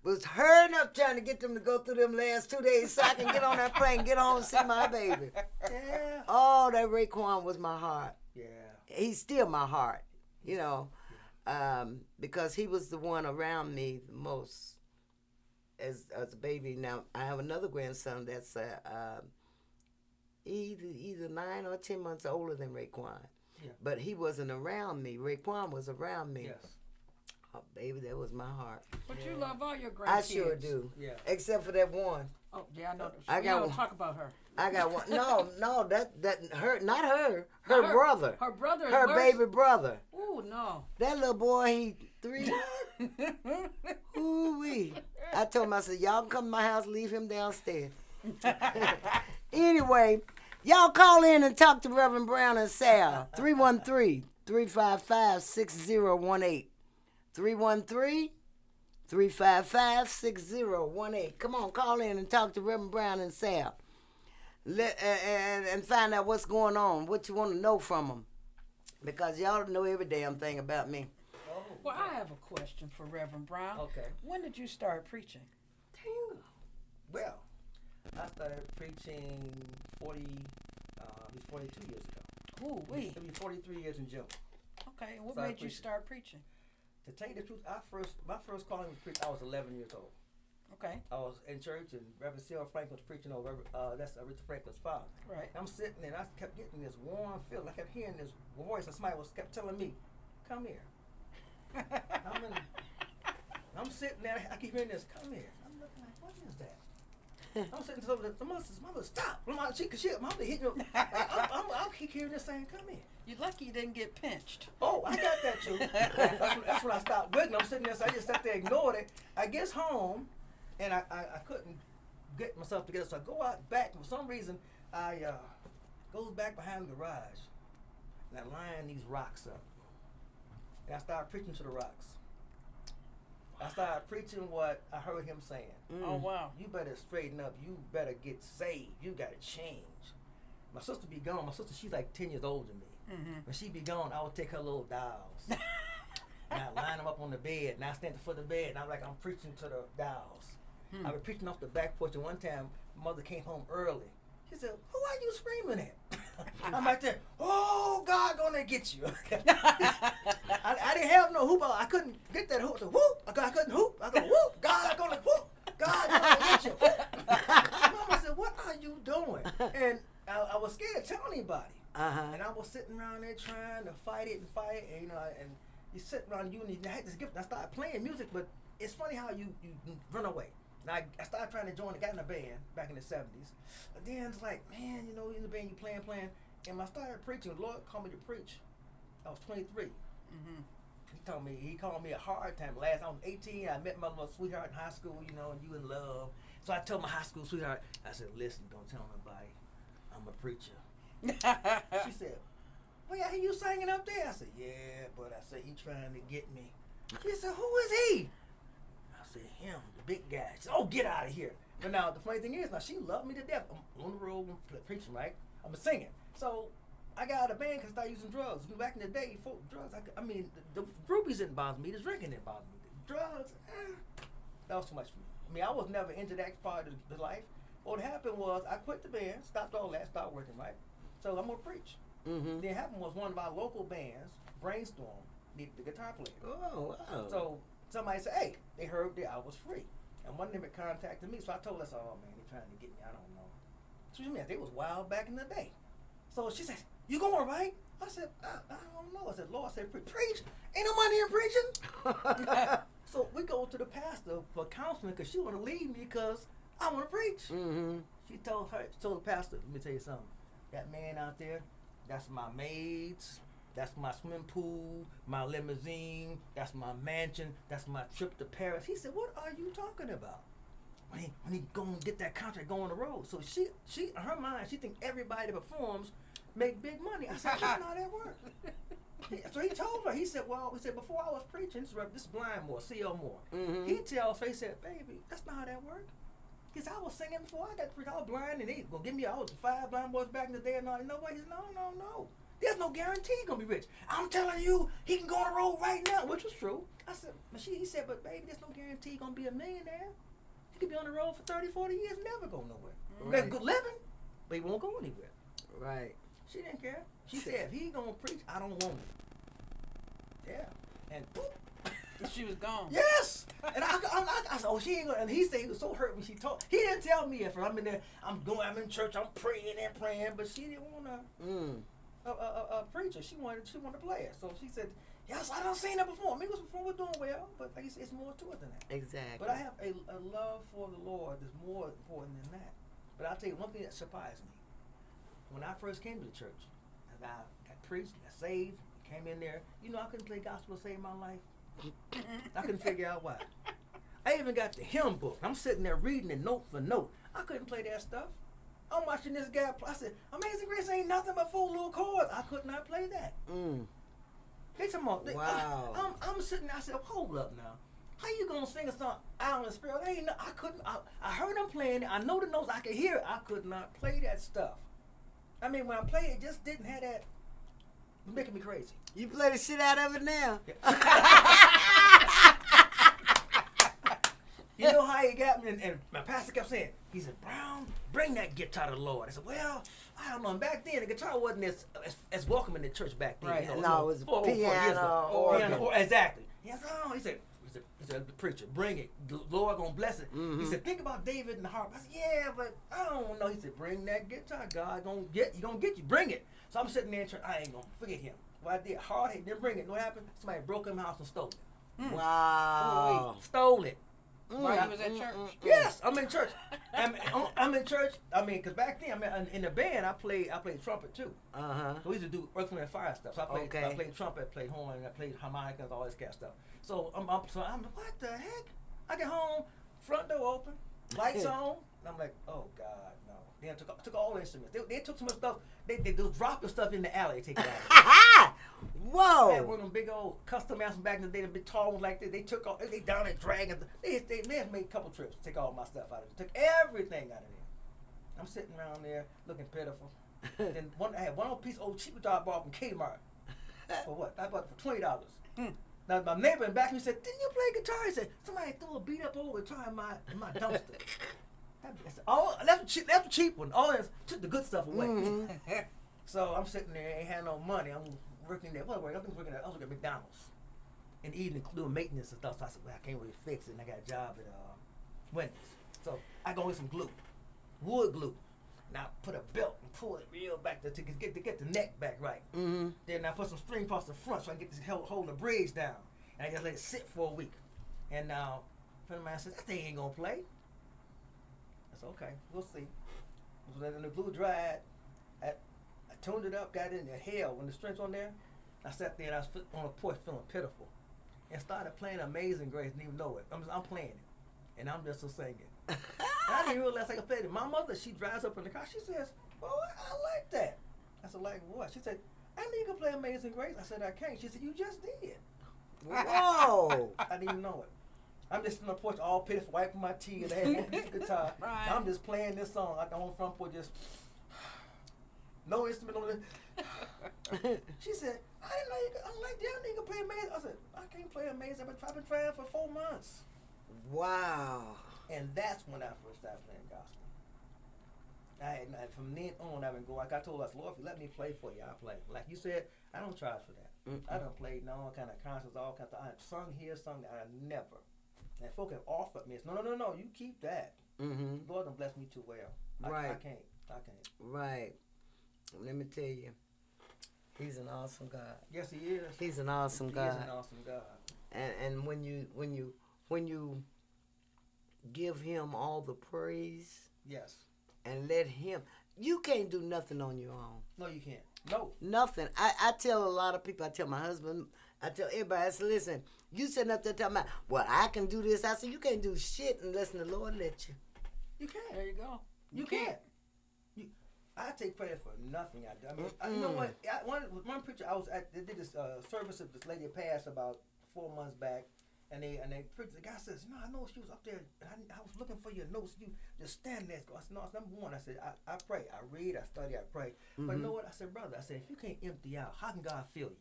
S1: was hurrying up trying to get them to go through them last 2 days so I can get on that plane and get home and see my baby.
S3: Yeah.
S1: Oh, that Raekwon was my heart.
S3: Yeah.
S1: He's still my heart, you know, because he was the one around me the most as a baby. Now, I have another grandson that's either 9 or 10 months older than Raekwon.
S3: Yeah.
S1: But he wasn't around me. Raekwon was around me.
S3: Yes.
S1: Oh, baby, that was my heart.
S2: But you love all your grandkids.
S1: I sure do.
S3: Yeah.
S1: Except for that one.
S2: Oh, yeah, I know.
S1: I
S2: We
S1: got
S2: don't
S1: one.
S2: talk about her.
S1: I got one. No, that her, not her. Her
S2: Not her.
S1: brother.
S2: Her brother is
S1: Her
S2: worse.
S1: baby brother.
S2: Ooh, no.
S1: That little boy, he 3. Ooh-wee. I told him, I said, y'all come to my house, leave him downstairs. Anyway, y'all call in and talk to Reverend Brown and Sal. 313-355-6018. 355-6018. Come on, call in and talk to Reverend Brown and Sal. And find out what's going on, what you want to know from them. Because y'all know every damn thing about me.
S3: Oh,
S2: Well, I have a question for Reverend Brown.
S3: okay.
S2: When did you start preaching?
S3: Damn. Well, I started preaching 42 years ago.
S2: Ooh, wee.
S3: It'll be 43 years in June.
S2: Okay, and what
S3: Started
S2: made you
S3: preaching.
S2: start preaching?
S3: To tell you the truth, my first calling was preach. I was 11 years old.
S2: Okay,
S3: I was in church and Reverend Cyril Franklin was preaching over. That's Richard Franklin's father.
S2: right.
S3: I'm sitting there and I kept getting this warm feeling. I kept hearing this voice and somebody kept telling me, "Come here." I'm sitting there. I keep hearing this. "Come here." I'm looking like, what is that? I'm sitting there. The mother, stop. Mama, she hit me. I keep hearing this saying, "Come here."
S2: You're lucky you didn't get pinched.
S3: Oh, I got that too. That's when I stopped wiggling. I'm sitting there, so I just sat there, ignored it. I gets home, and I couldn't get myself together, so I go out back. For some reason, I goes back behind the garage, and I line these rocks up, and I started preaching to the rocks. I started preaching what I heard him saying.
S2: Oh, wow.
S3: You better straighten up. You better get saved. You got to change. My sister be gone. My sister, she's like 10 years older than me.
S2: Mm-hmm.
S3: When she be gone, I would take her little dolls. And I line them up on the bed, and I stand at the foot of the bed, and I'm like, I'm preaching to the dolls. I was preaching off the back porch, and one time, mother came home early. She said, "Who are you screaming at?" I'm right there, "Oh, God gonna get you." I didn't have no hoop. I couldn't get that hoop. I said, whoop. I couldn't hoop. I go, whoop. God gonna whoop. God gonna get you. Mama said, "What are you doing?" And I was scared to tell anybody. And I was sitting around there trying to fight it, and you know, and you sit around you and I had this gift. I started playing music, but it's funny how you run away. And I started trying to join, got in a band back in the 70s. But then it's like, man, you know, in the band you playing. And when I started preaching, the Lord called me to preach. I was 23.
S2: Mm-hmm.
S3: He called me a hard time. I was 18, I met my little sweetheart in high school, you know, and you in love. So I told my high school sweetheart, I said, "Listen, don't tell nobody, I'm a preacher." She said, "Well, I hear you singing up there." I said, "Yeah, but I said, he trying to get me." She said, "Who is he?" I said, "Him, the big guy." She said, "Oh, get out of here." But now, the funny thing is, now she loved me to death. I'm on the road preaching, right? I'm singing. So I got out of the band because I started using drugs. Back in the day, drugs, the groupies didn't bother me. The drinking didn't bother me. The drugs, that was too much for me. I mean, I was never into that part of the life. What happened was I quit the band, stopped all that, started working, right? So I'm going to preach.
S1: Mm-hmm.
S3: Then happened was one of our local bands, Brainstorm, needed the guitar player.
S1: Oh, wow.
S3: So somebody said, hey, they heard that I was free. And one of them had contacted me. So I told her, "Oh, man, they're trying to get me. I don't know." She said, "They was wild back in the day." So she said, "You going, right?" I said, I don't know. I said, "Lord," I said, "Preach? Ain't no money in preaching." So we go to the pastor for counseling because she want to leave me because I want to preach.
S1: Mm-hmm.
S3: She told the pastor, "Let me tell you something. That man out there, that's my maids, that's my swimming pool, my limousine, that's my mansion, that's my trip to Paris." He said, "What are you talking about?" When he go and get that contract, go on the road. So she in her mind, she think everybody that performs make big money. I said, "That's not how that works." So he told her, he said, before I was preaching, this is Blind Moore, C.L. Moore.
S1: Mm-hmm.
S3: He tells her, he said, "Baby, that's not how that works." Because I was singing before I got preached. I was blind, and they gonna give me all the 5 blind boys back in the day and all. No way. He said, no. There's no guarantee he's gonna be rich. I'm telling you, he can go on the road right now, which was true. I said, he said, "But baby, there's no guarantee he's gonna be a millionaire. He could be on the road for 30, 40 years, never go nowhere. That's good living, but he won't go anywhere."
S1: Right.
S3: She didn't care. She said, "If he gonna preach, I don't want it." Yeah. And boop.
S2: She was gone.
S3: Yes. And I said, "Oh, she ain't gonna." And he said he was so hurt when she told. He didn't tell me at first. I'm in there. I'm in church. I'm praying and praying, but she didn't want a preacher. She wanted a player. So she said, "Yes, I done seen her before. Maybe it was before we're doing well, but like it's more to it than that."
S1: Exactly.
S3: But I have a love for the Lord that's more important than that. But I'll tell you one thing that surprised me. When I first came to the church, and I got preached, got saved, came in there, you know, I couldn't play gospel to save my life. I couldn't figure out why. I even got the hymn book. I'm sitting there reading it note for note. I couldn't play that stuff. I'm watching this guy play. I said, "Amazing Grace ain't nothing but 4 little chords." I could not play that.
S1: Mm.
S3: They talking about,
S1: Wow.
S3: I'm sitting there, I said, "Hold up now. how you gonna sing a song out in the spirit? Ain't no, I couldn't. I heard them playing it. I know the notes. I could hear it. I could not play that stuff. I mean, when I played it, just didn't have that. It was making me crazy.
S1: You play the shit out of it now.
S3: You know how he got me? And my pastor kept saying, he said, Brown, bring that guitar to the Lord. I said, well, I don't know. And back then, the guitar wasn't as welcome in the church back then.
S2: Right.
S3: You know,
S1: No, it was
S3: 4 years
S1: piano,
S3: ago.
S1: organ.
S3: Piano, exactly. He said, oh, he said, the preacher, bring it. The Lord gonna bless it. He said, think about David and the harp. I said, yeah, but I don't know. He said, bring that guitar. God gonna get you. Bring it. So I'm sitting there in church. I ain't gonna forget him. Well, I did hard hit, didn't bring it. What happened? Somebody broke in my house and stole it.
S1: Wow.
S3: Stole it.
S2: While you was at church.
S3: Yes, I'm in church. I'm in church. I mean, because back then, in the band, I played trumpet too.
S1: Uh-huh.
S3: So we used to do Earth, Wind, and Fire stuff. So I
S1: Okay.
S3: played trumpet, played horn, and I played harmonicas, all this kind of stuff. So I'm what the heck? I get home, front door open, lights on, and I'm like, oh God, no. Then I took all the instruments. They took some of the stuff. They just dropped the stuff in the alley. They take it out.
S1: Whoa.
S3: They had one of them big old custom amps back in the day, the big tall ones like this. They took all, they down there dragging. They have made a couple trips to take all my stuff out of it. Took everything out of there. I'm sitting around there looking pitiful. Then I had one old piece of old cheap guitar I bought from Kmart. For what? I bought it for $20. Now my neighbor in back of me said, "Didn't you play guitar?" He said, "Somebody threw a beat up old guitar in my dumpster." That's the cheap one. All this took the good stuff away. So I'm sitting there, ain't had no money. I'm working there. I was working at McDonald's and eating, doing maintenance and stuff. So I said, well, I can't really fix it. And I got a job at Wendy's. So I go get some glue, wood glue. Now I put a belt and pull it real back to get the neck back right. Then I put some string across the front so I can get this hold the bridge down. And I just let it sit for a week. And now a friend of mine says, that thing ain't gonna play. I said, okay, we'll see. So then the glue dried. I tuned it up, got it in the hell when the strings on there. I sat there and I was on the porch feeling pitiful, and started playing Amazing Grace. Didn't even know it. I'm playing it, and I'm just singing. And I didn't realize I could play it. My mother, she drives up in the car. She says, "Oh, I like that." I said, "Like what?" She said, "I know you can play Amazing Grace." I said, "I can't." She said, "You just did."
S1: Whoa.
S3: I didn't even know it. I'm just on the porch, all pitiful, wiping my tears. I had one piece of guitar.
S2: Right.
S3: I'm just playing this song out on the front porch, just no instrument on it. She said, "I didn't know you could. I'm like, damn, you can play Amazing." I said, "I can't play Amazing. I've been trying for 4 months."
S1: Wow.
S3: And that's when I first started playing gospel. From then on, I've been going. Like I told us, Lord, if you let me play for you, I'll play. Like you said, I don't charge for that. I done played in all kind of concerts, all kinds of. I have sung here, sung there. I never. And folk have offered me, no, you keep that. Lord done bless me too well.
S1: Right.
S3: I can't.
S1: Right. Let me tell you, He's an awesome God.
S3: Yes, He is.
S1: He's an awesome
S3: He
S1: God.
S3: is an awesome God.
S1: And when you give Him all the praise
S3: Yes.
S1: and let Him, you can't do nothing on your own.
S3: No, you can't. No.
S1: Nothing. I tell a lot of people, I tell my husband, I tell everybody, I say, listen, you sitting up there talking about, well, I can do this. I said, you can't do shit unless the Lord let you.
S3: You can't.
S2: There you go.
S3: You can't. I take credit for nothing I do. I mean, you know what? One picture I was at, they did this service of this lady passed about 4 months back, and they the guy says, I know she was up there, and I was looking for your notes. You just stand there. I said, no, it's number one. I said, I pray, I read, I study, I pray. But you know what? I said, brother, I said, if you can't empty out, how can God fill you?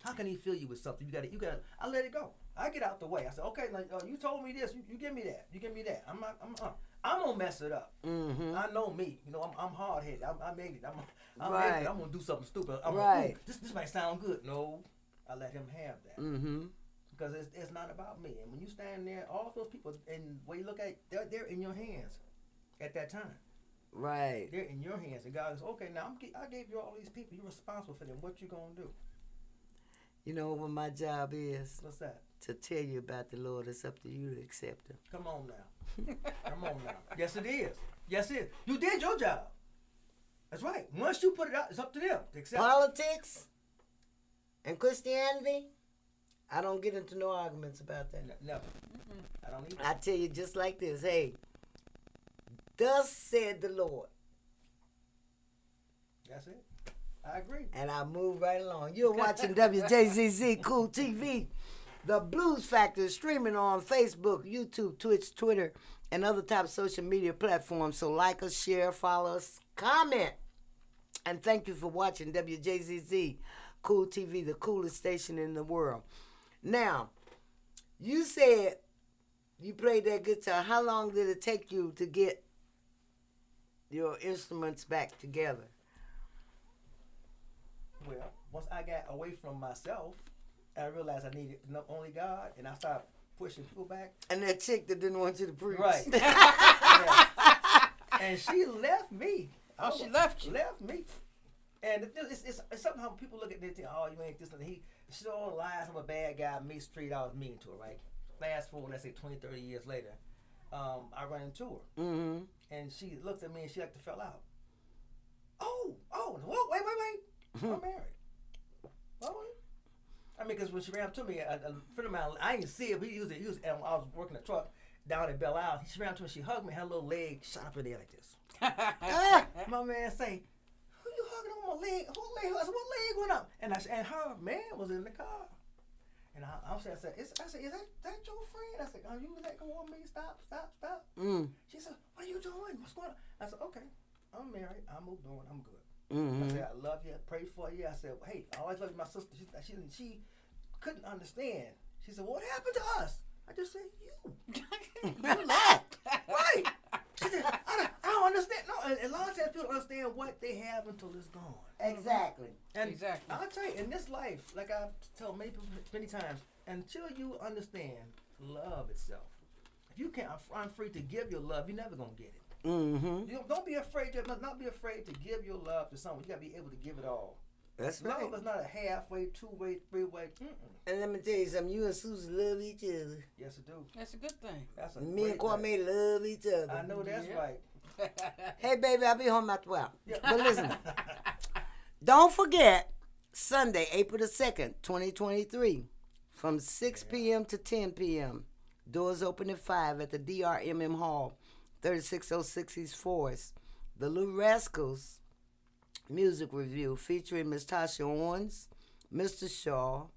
S3: How can He fill you with something? You got to. I let it go. I get out the way. I said, okay, like, you told me this. You give me that. You give me that. I'm gonna mess it up. I know me. You know, I'm hard headed. I made it. I'm gonna do something stupid. This might sound good. No, I let Him have that. Because it's not about me. And when you stand there, all those people, and when you look at, they're in your hands at that time.
S1: Right.
S3: They're in your hands, and God says, okay, now I gave you all these people. You're responsible for them. What you gonna do?
S1: You know what my job is?
S3: What's that?
S1: To tell you about the Lord. It's up to you to accept Him.
S3: Come on now. Come on now. Yes, it is. Yes, it is. You did your job. That's right. Once you put it out, it's up to them to accept
S1: Politics and Christianity, I don't get into no arguments about that.
S3: Never. I don't either.
S1: I tell you just like this. Hey, thus said the Lord.
S3: That's it. I agree.
S1: And I move right along. You're watching WJZZ Cool TV. The Blues Factor is streaming on Facebook, YouTube, Twitch, Twitter, and other top social media platforms. So like us, share, follow us, comment. And thank you for watching WJZZ Cool TV, the coolest station in the world. Now, you said you played that guitar. How long did it take you to get your instruments back together?
S3: Well, once I got away from myself, I realized I needed only God, and I started pushing people back.
S1: And that chick that didn't want you to preach.
S3: Right. Yeah. And she left me.
S2: Oh, she left you.
S3: Left me. And it's something how people look at this and think, oh, you ain't this and he. She all lies. I'm a bad guy. Me straight. I was mean to her, right? Fast forward, let's say 20, 30 years later, I run into her.
S1: Mm-hmm.
S3: And she looked at me and she like to fell out. Oh, wait. I'm married. Oh, I mean, because when she ran up to me, a friend of mine, I didn't see it, but he was I was working the truck down at Belle Isle. She ran up to me, she hugged me, her little leg shot up in the air like this. My man say, who you hugging on my leg? Who leg? I said, what leg went up? And her man was in the car. And I said, is that your friend? I said, you let go on me? Stop.
S1: Mm.
S3: She said, what are you doing? What's going on? I said, okay, I'm married. I moved on. I'm good.
S1: Mm-hmm.
S3: I said, I love you. I pray for you. I said, hey, I always loved my sister. She couldn't understand. She said, what happened to us? I just said, you. You left. Right. She said, I don't understand. No, a lot of times people don't understand what they have until it's gone.
S1: Exactly.
S3: And
S2: Exactly.
S3: I'll tell you, in this life, like I've told many times, until you understand love itself, if you can't, I'm free to give your love, you're never going to get it.
S1: Mm-hmm.
S3: Don't be afraid to not be afraid to give your love to someone. You gotta be able to give it all.
S1: That's right.
S3: Love is not a halfway, 2-way, 3-way.
S1: And let me tell you something. You and Susan love each other.
S3: Yes, I do.
S2: That's a good thing.
S3: That's a
S1: Me and
S3: great thing.
S1: Kwame love each other.
S3: I know that's
S2: Yeah.
S3: right.
S1: Hey, baby, I'll be home at 12.
S3: Yeah.
S1: But listen, don't forget, Sunday, April the 2nd, 2023, from 6 p.m. to 10 p.m. Doors open at 5 at the DRMM Hall, 3606 East Forest. The Lou Rascals music review featuring Miss Tasha Owens, Mr. Shaw,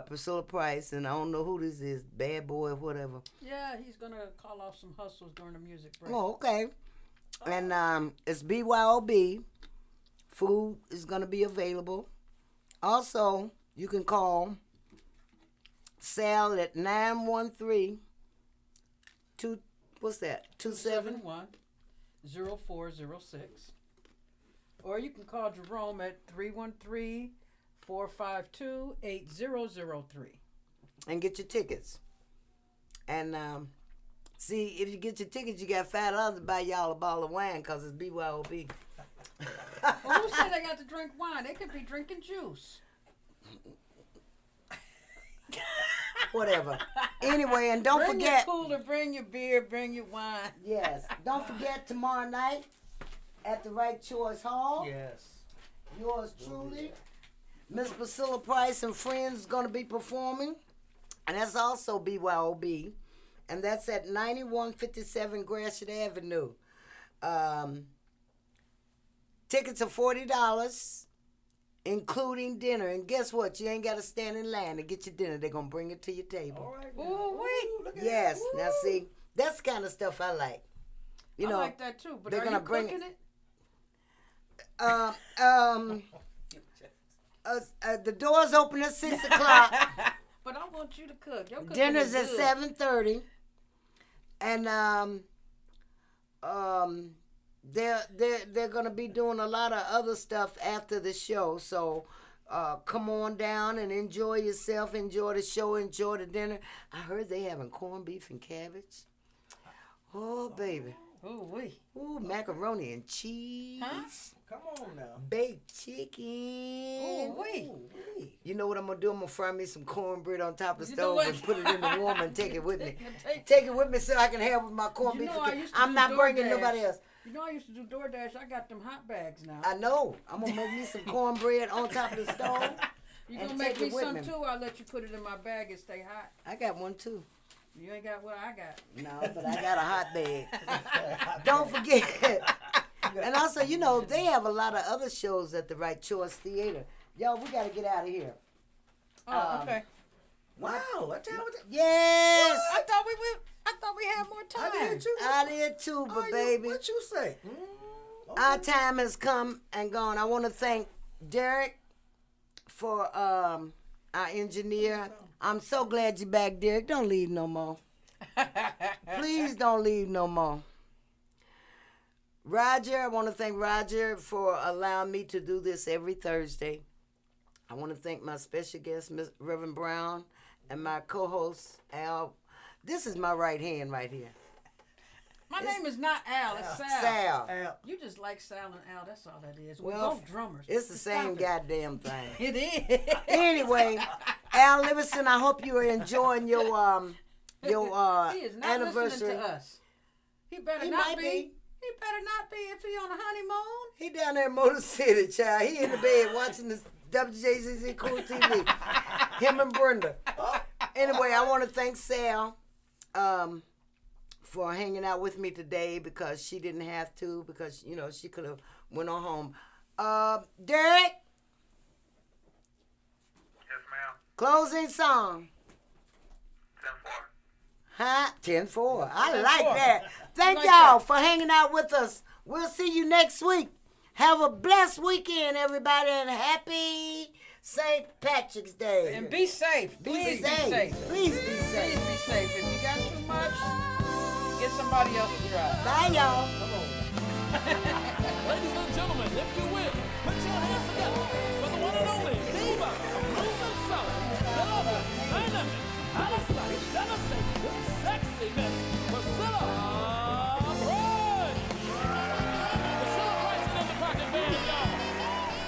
S1: Priscilla Price, and I don't know who this is, Bad Boy or whatever.
S2: Yeah, he's gonna call off some hustles during the music break.
S1: Oh, okay. And it's BYOB. Food is going to be available. Also, you can call Sal at 913 what's that? 27
S2: 271-0406. Or you can call Jerome at 313-452-8003.
S1: and get your tickets. And see, if you get your tickets, you got $5 to buy y'all a bottle of wine because it's BYOB.
S2: Well, who said they got to drink wine? They could be drinking juice.
S1: Whatever. Anyway, and don't
S2: bring
S1: forget.
S2: your cooler, bring your beer, bring your wine.
S1: Yes. Don't forget tomorrow night at the Right Choice Hall.
S3: Yes.
S1: Yours truly, Miss Priscilla Price and friends is going to be performing. And that's also BYOB. And that's at 9157 Gratiot Avenue. Tickets are $40, including dinner. And guess what? You ain't got to stand in line to get your dinner. They're going to bring it to your table.
S3: All right.
S2: Ooh, wait.
S3: Look at
S1: Yes.
S3: that.
S1: Now, see, that's the kind of stuff I like. You
S2: I
S1: know,
S2: like that too, but
S1: they're
S2: are
S1: gonna
S2: you
S1: bring
S2: cooking it?
S1: The doors open at 6 o'clock.
S2: But I want you to cook. Your cooking
S1: Dinner's
S2: is
S1: at
S2: good.
S1: 7:30, and they're gonna be doing a lot of other stuff after the show. So come on down and enjoy yourself, enjoy the show, enjoy the dinner. I heard they having corned beef and cabbage. Oh baby,
S2: Ooh, wee.
S1: ooh, macaroni and cheese,
S2: Huh?
S3: Come on now.
S1: baked chicken.
S2: Ooh, wee.
S3: Ooh-wee.
S1: You know what I'm gonna do? I'm gonna fry me some cornbread on top of the
S2: You know
S1: stove
S2: what?
S1: and put it in the warmer and take it with me.
S2: Take-
S1: Take it with me so I can have with my corned
S2: You
S1: beef.
S2: know, I used to
S1: I'm
S2: do
S1: not bringing
S2: DoorDash.
S1: nobody else.
S2: You know, I used to do DoorDash. I got them hot bags now.
S1: I know. I'm gonna make me some cornbread on top of the stove.
S2: You
S1: and
S2: gonna make
S1: take
S2: me
S1: it with
S2: some
S1: me.
S2: too? I'll let you put it in my bag and stay hot.
S1: I got one too.
S2: You ain't got what I got.
S1: No, but I got a hot bag. Don't forget. And also, you know, they have a lot of other shows at the Right Choice Theater. Yo, we gotta get out of here.
S2: Oh, okay.
S3: Wow, what time was it?
S1: Yes,
S2: I thought we had more time.
S3: I did too.
S1: I did too, but baby,
S3: What you say? Okay.
S1: our time has come and gone. I want to thank Derek for our engineer. I'm so glad you're back, Derek. Don't leave no more. Please don't leave no more. Roger, I want to thank Roger for allowing me to do this every Thursday. I want to thank my special guest, Ms. Reverend Brown, and my co-host, Al. This is my right hand right here.
S2: My name is not Al, it's Sal.
S1: Sal.
S3: Al.
S2: You just like Sal and Al, that's all that is.
S1: Well,
S2: We're both drummers.
S1: It's the same
S2: Stop it.
S1: goddamn thing.
S2: It is.
S1: Anyway, Al Livingston, I hope you are enjoying your
S2: He is not
S1: anniversary.
S2: listening to us. He better
S1: He
S2: not
S1: might
S2: be.
S1: be.
S2: He better not be if he on a honeymoon.
S1: He down there in Motor City, child. He in the bed watching this WJZZ Cool TV. Him and Brenda. Anyway, I want to thank Sal for hanging out with me today because she didn't have to because, you know, she could have went on home. Derek,
S4: Yes, ma'am.
S1: closing song.
S4: 10-4.
S1: Huh? 10-4. I
S2: 10-4.
S1: like that. Thank
S2: like
S1: y'all
S2: that.
S1: for hanging out with us. We'll see you next week. Have a blessed weekend, everybody, and happy St. Patrick's Day.
S2: And be safe.
S1: Be
S2: Please
S1: safe.
S2: be safe.
S1: Please be
S2: Please
S1: safe.
S2: be safe. If you got too much, get somebody else to drive.
S1: Bye, y'all.
S3: Come on.
S5: Ladies and gentlemen, if you will, put your hands together.